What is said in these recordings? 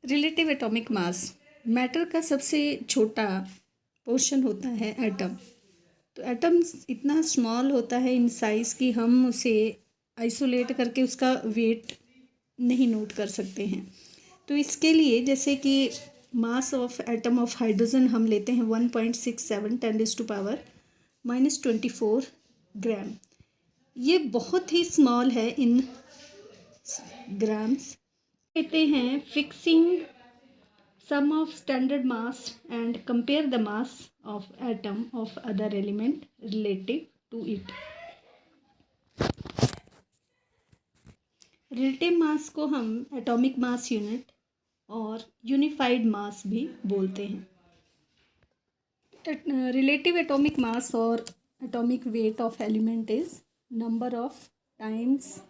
Relative atomic मास, matter का सबसे छोटा पोर्शन होता है एटम। तो एटम इतना स्मॉल होता है इन साइज़ कि हम उसे आइसोलेट करके उसका वेट नहीं नोट कर सकते हैं। तो इसके लिए जैसे कि mass of atom of hydrogen हम लेते हैं 1.67 10⁻⁻24 ग्राम। ये बहुत ही स्मॉल है इन ग्राम्स। कहते हैं fixing sum of standard mass and compare the mass of atom of other element relative to it. Relative mass को हम एटॉमिक मास यूनिट और यूनिफाइड मास भी बोलते हैं। रिलेटिव एटॉमिक मास और atomic weight of element is number of times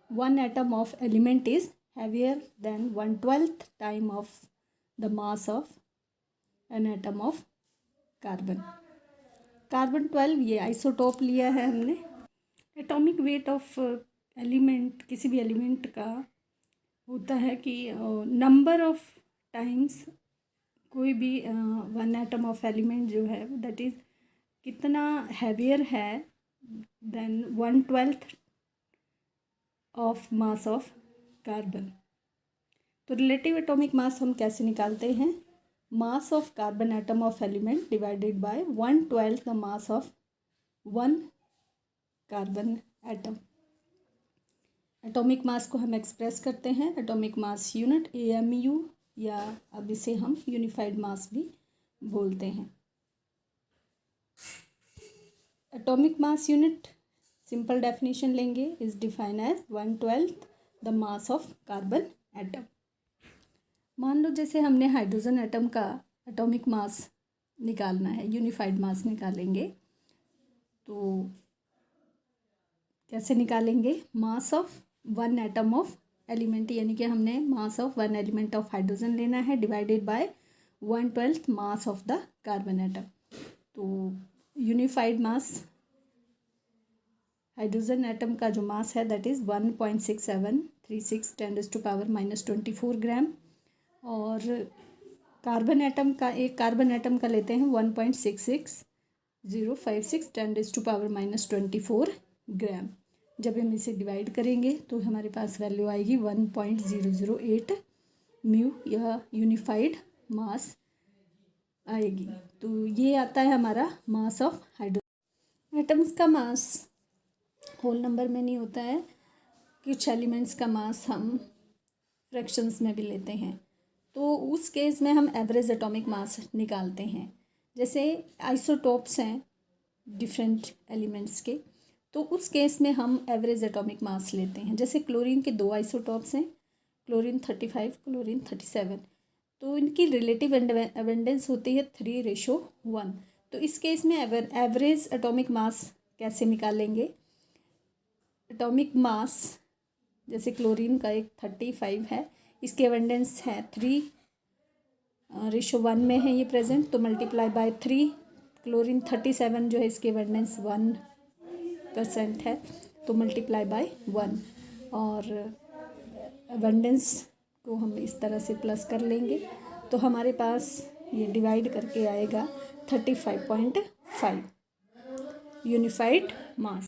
one atom of element is heavier than 1/12 time of the mass of an atom of carbon. Carbon 12 ये isotope लिया है हमने। Atomic weight of element किसी भी element का होता है कि नंबर ऑफ टाइम्स कोई भी वन एटम ऑफ एलिमेंट जो है दैट इज़ कितना हैवियर है then 1/12 of mass of carbon. तो रिलेटिव एटॉमिक मास हम कैसे निकालते हैं? Mass of carbon atom of element divided by 1/12 the mass of one carbon atom. Atomic mass को हम एक्सप्रेस करते हैं एटॉमिक मास यूनिट AMU, या अब इसे हम यूनिफाइड मास भी बोलते हैं। Atomic mass unit simple definition लेंगे is define as 1/12 the mass of carbon atom. मान लो जैसे हमने हाइड्रोजन एटम का एटॉमिक मास निकालना है, यूनिफाइड मास निकालेंगे, तो कैसे निकालेंगे? Mass of one atom of element, यानी कि हमने mass of one element of hydrogen लेना है divided by 1/12 mass of the carbon atom. तो यूनिफाइड मास हाइड्रोजन एटम का जो मास है दैट इज़ 1.6736 10⁻⁻24 ग्राम, और कार्बन एटम का लेते हैं 1.66056 10⁻⁻24 ग्राम। जब हम इसे डिवाइड करेंगे तो हमारे पास वैल्यू आएगी 1.008 म्यू, यह यूनिफाइड मास आएगी। तो ये आता है हमारा मास ऑफ हाइड्रोजन। एटम्स का मास होल नंबर में नहीं होता है, कुछ एलिमेंट्स का मास हम फ्रैक्शंस में भी लेते हैं, तो उस केस में हम एवरेज एटॉमिक मास निकालते हैं। जैसे आइसोटोप्स हैं डिफरेंट एलिमेंट्स के, तो उस केस में हम एवरेज एटॉमिक मास लेते हैं। जैसे क्लोरीन के 2 आइसोटोप्स हैं, क्लोरीन 35, क्लोरीन 37, तो इनकी रिलेटिव अबंडेंस होती है 3:1। तो इस केस में एवरेज एटॉमिक मास कैसे निकालेंगे? एटॉमिक मास जैसे क्लोरीन का एक 35 है, इसकी अबंडेंस है 3:1 में है ये प्रेजेंट, तो मल्टीप्लाई बाय 3। क्लोरीन 37 जो है इसकी अबंडेंस 1% है, तो मल्टीप्लाई बाय 1, और अबंडेंस को हम इस तरह से प्लस कर लेंगे, तो हमारे पास ये डिवाइड करके आएगा 35.5 यूनिफाइड मास।